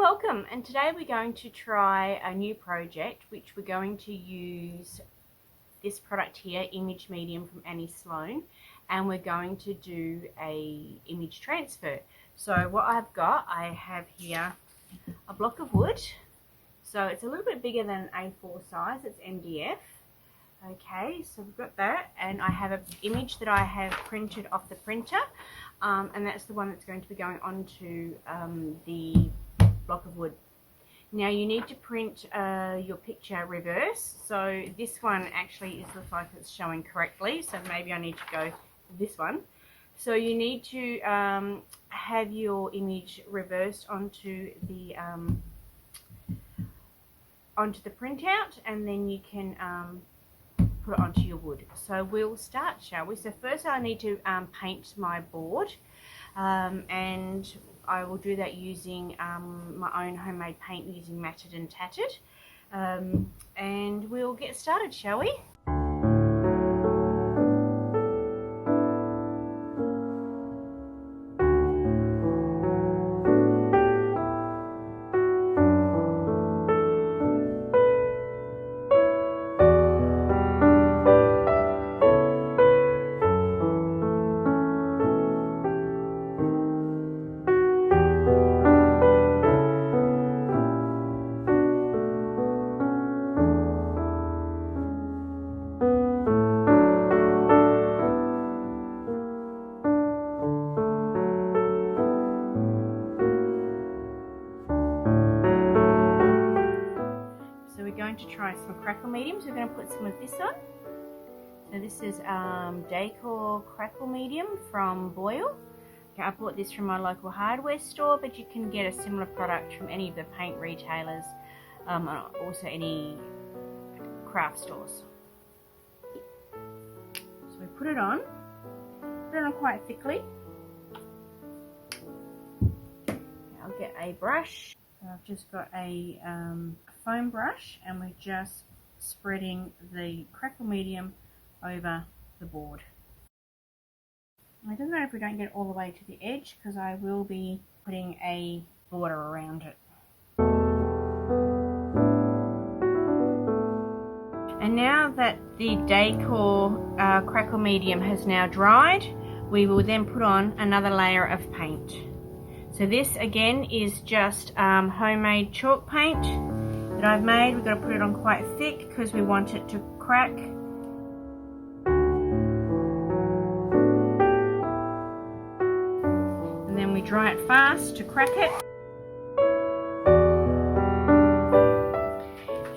welcome, and today we're going to try a new project which we're going to use this product here, image medium from Sloan, and we're going to do a image transfer. So what I have here a block of wood, so it's a little bit bigger than A4 size, it's MDF. Okay, so we've got that, and I have an image that I have printed off the printer, and that's the one that's going to be going onto the block of wood. Now you need to print your picture reverse, so this one actually looks like it's showing correctly, so maybe I need to go to this one. So you need to have your image reversed onto the printout, and then you can put it onto your wood. So we'll start, shall we? So first I need to paint my board, and I will do that using my own homemade paint using Matted and Tatted, and we'll get started, shall we? To try some crackle mediums. We're going to put some of this on. So this is Decor Crackle Medium from Boyle. Okay, I bought this from my local hardware store, but you can get a similar product from any of the paint retailers, and also any craft stores. So we put it on quite thickly. I'll get a brush. So I've just got a foam brush, and we're just spreading the crackle medium over the board. It doesn't matter if we don't get all the way to the edge, because I will be putting a border around it. And now that the Decor crackle medium has now dried, we will then put on another layer of paint. So this again is just homemade chalk paint that I've made. We've got to put it on quite thick because we want it to crack. And then we dry it fast to crack it.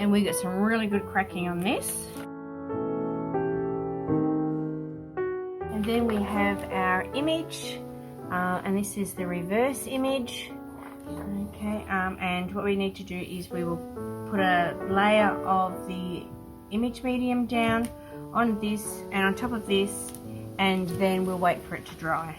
And we get some really good cracking on this. And then we have our image, and this is the reverse image. Okay, and what we need to do is we will put a layer of the image medium down on this and on top of this, and then we'll wait for it to dry.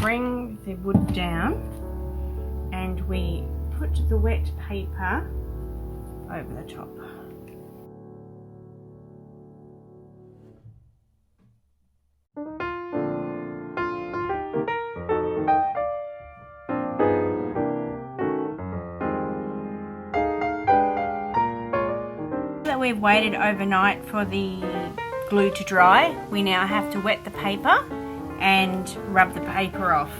Bring the wood down, and we put the wet paper over the top. That we've waited overnight for the glue to dry, we now have to wet the paper and rub the paper off.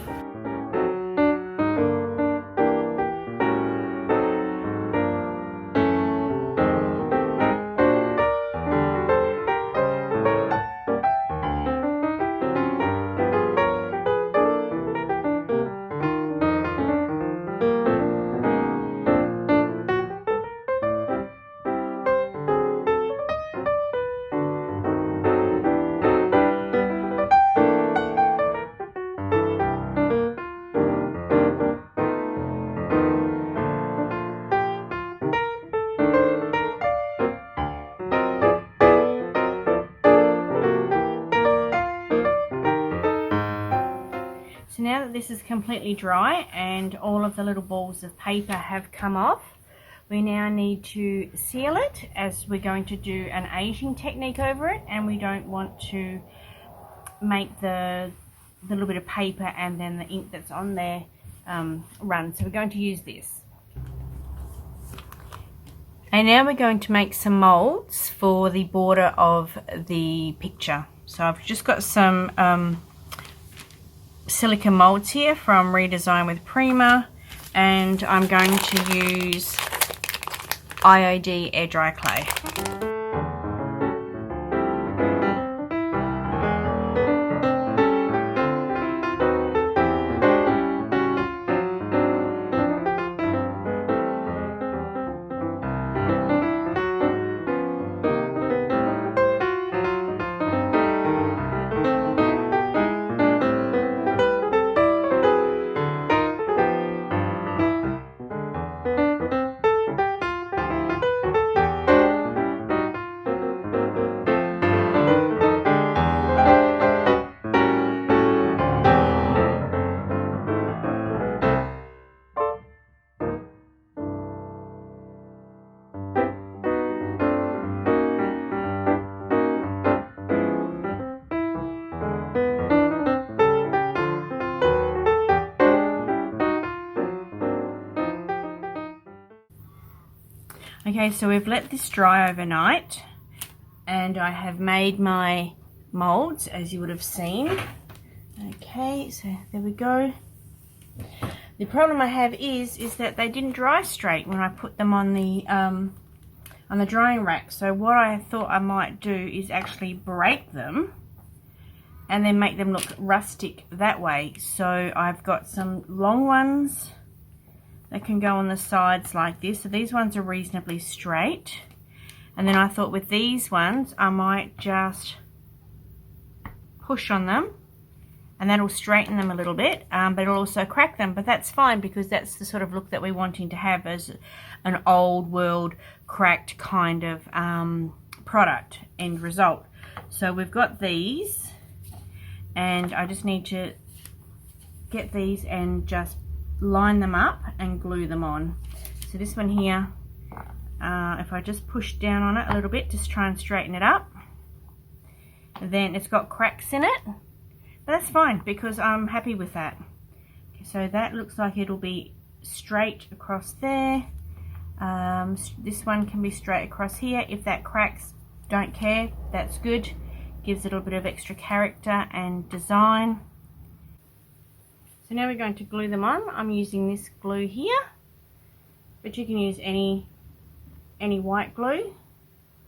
So now that this is completely dry and all of the little balls of paper have come off, we now need to seal it, as we're going to do an aging technique over it, and we don't want to make the little bit of paper and then the ink that's on there run. So we're going to use this. And now we're going to make some molds for the border of the picture. So I've just got some silicone molds here from Redesign with Prima, and I'm going to use IOD air dry clay. Okay, so we've let this dry overnight, and I have made my molds, as you would have seen. Okay, so there we go. The problem I have is that they didn't dry straight when I put them on the drying rack. So what I thought I might do is actually break them and then make them look rustic that way. So I've got some long ones that can go on the sides like this. So these ones are reasonably straight. And then I thought with these ones, I might just push on them, and that'll straighten them a little bit, but it'll also crack them. But that's fine, because that's the sort of look that we're wanting to have as an old world cracked kind of product end result. So we've got these, and I just need to get these and just line them up and glue them on. So this one here, if I just push down on it a little bit, just try and straighten it up, then it's got cracks in it, but that's fine because I'm happy with that. Okay, so that looks like it'll be straight across there. This one can be straight across here. If that cracks, don't care, that's good, gives it a little bit of extra character and design. So now we're going to glue them on. I'm using this glue here, but you can use any white glue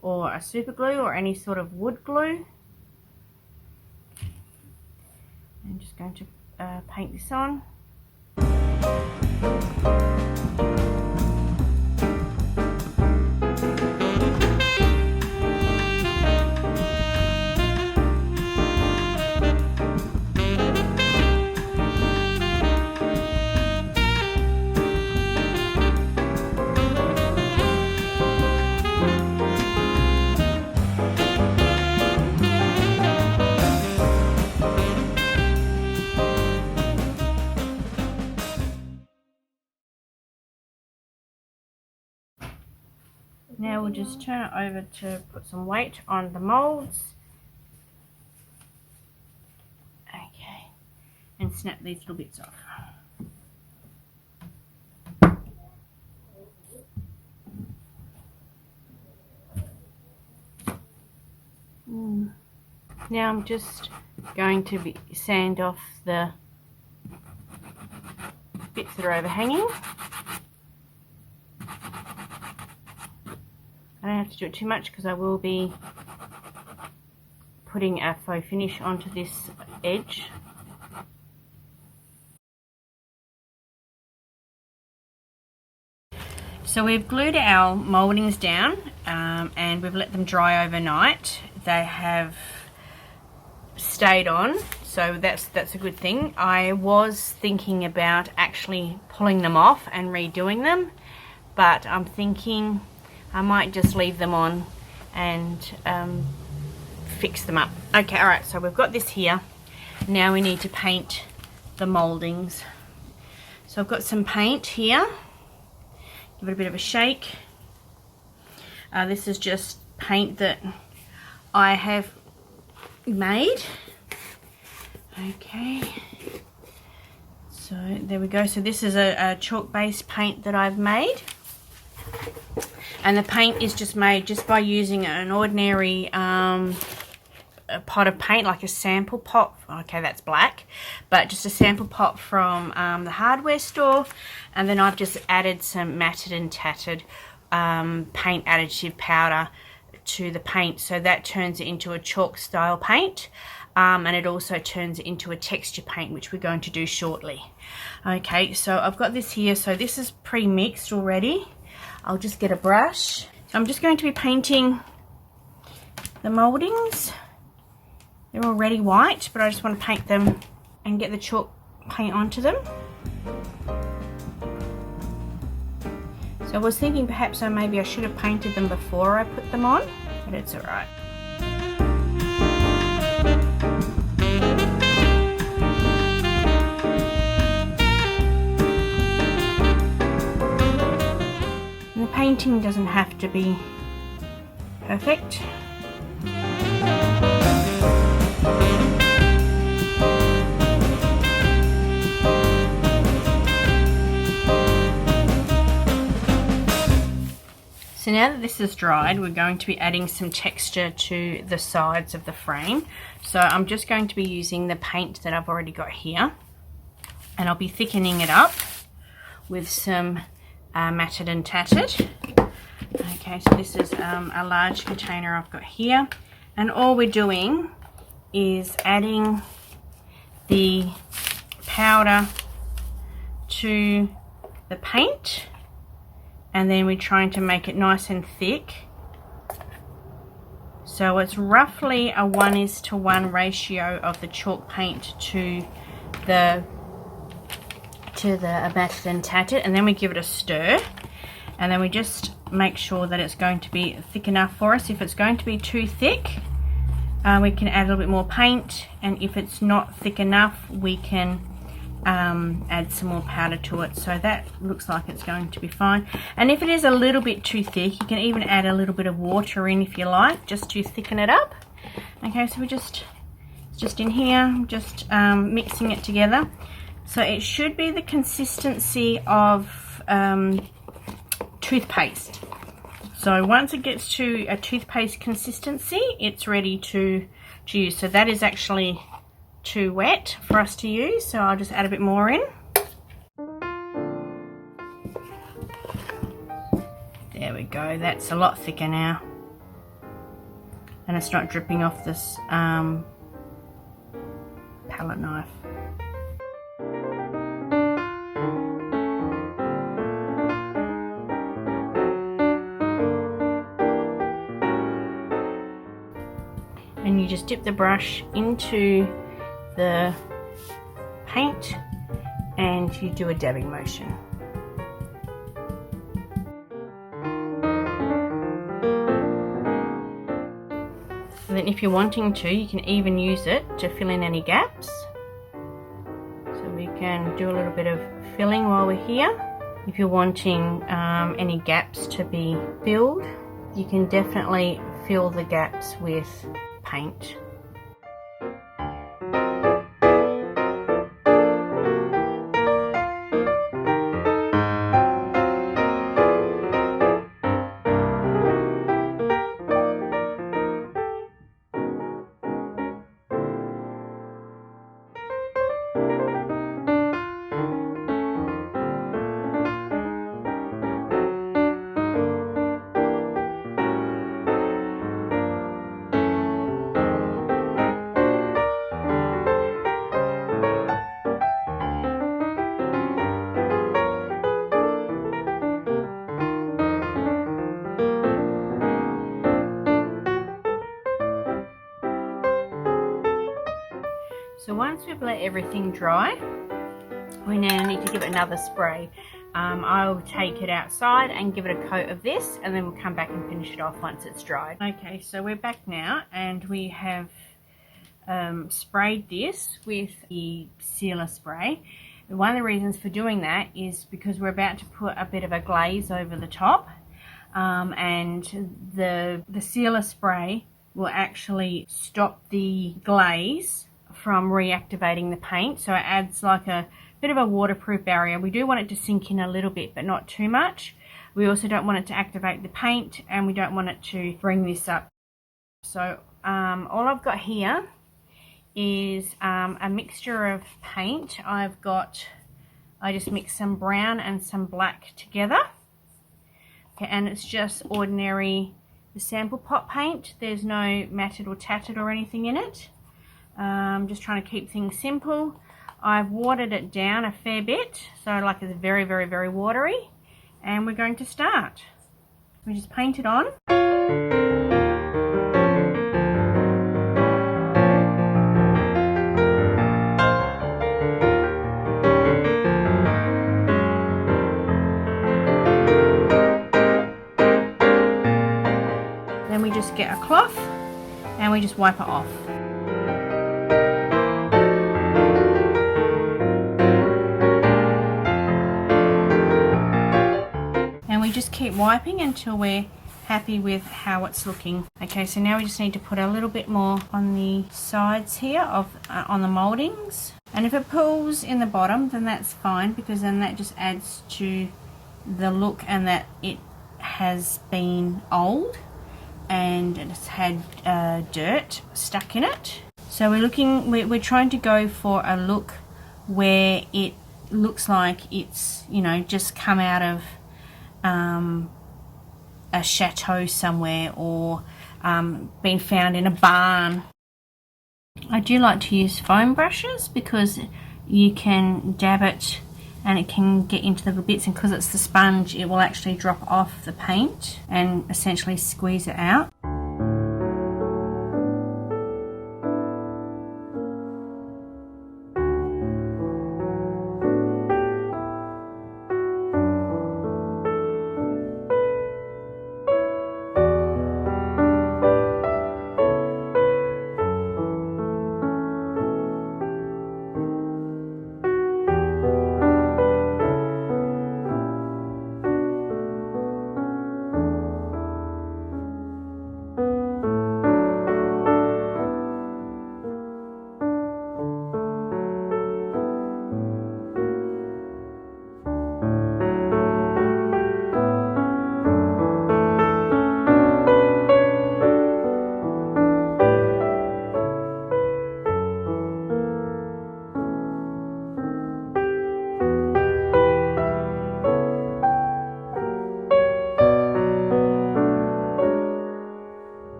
or a super glue or any sort of wood glue. I'm just going to paint this on. Now we'll just turn it over to put some weight on the molds. Okay, and snap these little bits off. Now I'm just going to sand off the bits that are overhanging. I don't have to do it too much because I will be putting a faux finish onto this edge. So we've glued our mouldings down and we've let them dry overnight. They have stayed on, so that's a good thing. I was thinking about actually pulling them off and redoing them, but I'm thinking I might just leave them on and fix them up. Okay, alright, so we've got this here. Now we need to paint the moldings. So I've got some paint here. Give it a bit of a shake. This is just paint that I have made. Okay, so there we go. So this is a chalk based paint that I've made, and the paint is just made just by using an ordinary pot of paint, like a sample pot. Okay, that's black, but just a sample pot from the hardware store, and then I've just added some matted and tattered paint additive powder to the paint, so that turns it into a chalk style paint. And it also turns it into a texture paint, which we're going to do shortly. Okay, so I've got this here. So this is pre-mixed already. I'll just get a brush. So I'm just going to be painting the moldings. They're already white, but I just want to paint them and get the chalk paint onto them. So I was thinking perhaps maybe I should have painted them before I put them on, but it's alright. The painting doesn't have to be perfect. So now that this is dried, we're going to be adding some texture to the sides of the frame. So I'm just going to be using the paint that I've already got here, and I'll be thickening it up with some matted and tattered. Okay, so this is a large container I've got here, and all we're doing is adding the powder to the paint, and then we're trying to make it nice and thick. So it's roughly a 1:1 ratio of the chalk paint to the matted and tattered, and then we give it a stir, and then we just make sure that it's going to be thick enough for us. If it's going to be too thick, we can add a little bit more paint, and if it's not thick enough, we can add some more powder to it. So that looks like it's going to be fine. And if it is a little bit too thick, you can even add a little bit of water in if you like, just to thicken it up. Okay, so it's just in here, just mixing it together. So it should be the consistency of toothpaste. So once it gets to a toothpaste consistency, it's ready to use. So that is actually too wet for us to use, so I'll just add a bit more in. There we go, that's a lot thicker now, and it's not dripping off this palette knife. And you just dip the brush into the paint and you do a dabbing motion. And then if you're wanting to, you can even use it to fill in any gaps. So we can do a little bit of filling while we're here. If you're wanting any gaps to be filled, you can definitely fill the gaps with paint. So once we've let everything dry, we now need to give it another spray. I'll take it outside and give it a coat of this, and then we'll come back and finish it off once it's dried. Okay, so we're back now, and we have sprayed this with the sealer spray. And one of the reasons for doing that is because we're about to put a bit of a glaze over the top, and the sealer spray will actually stop the glaze from reactivating the paint, so it adds like a bit of a waterproof barrier. We do want it to sink in a little bit, but not too much. We also don't want it to activate the paint, and we don't want it to bring this up. So all I've got here is a mixture of paint. I just mixed some brown and some black together. Okay, and it's just ordinary sample pot paint. There's no matted or tatted or anything in it. Just trying to keep things simple. I've watered it down a fair bit, so like it's very, very, very watery. And we're going to start. We just paint it on. Then we just get a cloth and we just wipe it off. And we just keep wiping until we're happy with how it's looking. Okay, so now we just need to put a little bit more on the sides here on the moldings. And if it pools in the bottom, then that's fine, because then that just adds to the look and that it has been old and it's had dirt stuck in it. So we're trying to go for a look where it looks like it's, you know, just come out of a chateau somewhere, or been found in a barn. I do like to use foam brushes because you can dab it and it can get into the little bits, and because it's the sponge, it will actually drop off the paint and essentially squeeze it out.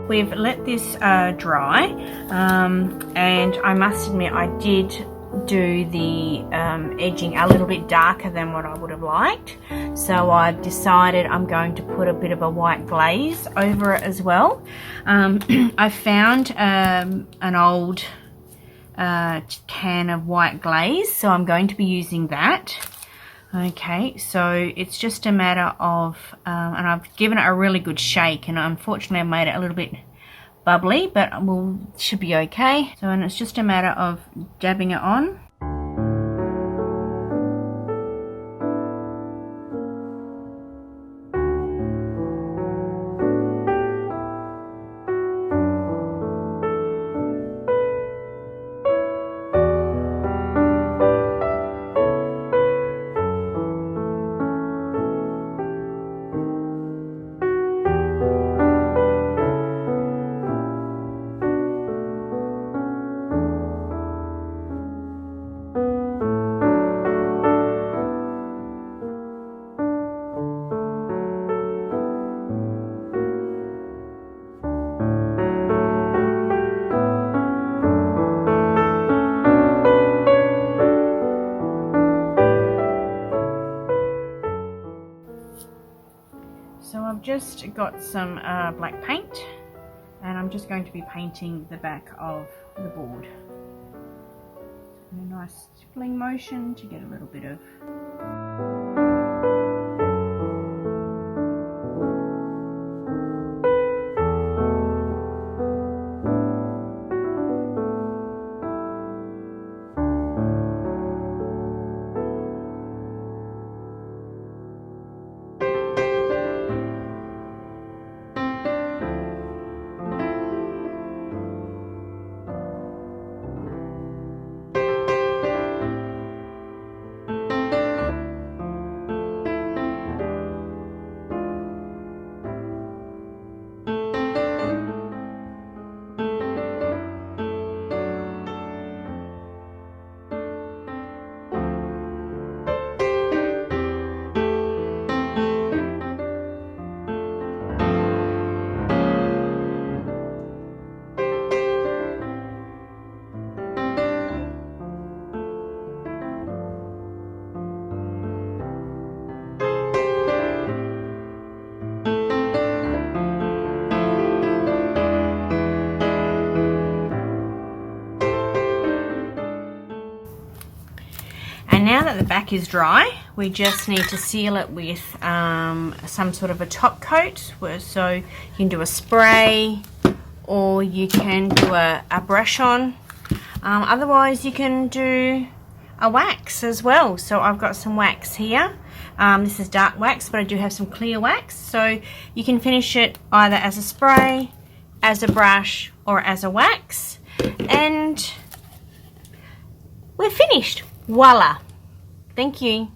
We've let this dry, and I must admit I did do the edging a little bit darker than what I would have liked, so I've decided I'm going to put a bit of a white glaze over it as well. I found an old can of white glaze, so I'm going to be using that. Okay, so it's just a matter of, and I've given it a really good shake, and unfortunately I've made it a little bit bubbly, but should be okay. So, and it's just a matter of dabbing it on. So I've just got some black paint, and I'm just going to be painting the back of the board. A nice stippling motion to get a little bit of now that the back is dry, we just need to seal it with some sort of a top coat. So you can do a spray, or you can do a brush on. Otherwise you can do a wax as well. So I've got some wax here. This is dark wax, but I do have some clear wax. So you can finish it either as a spray, as a brush, or as a wax. And we're finished. Voila. Thank you.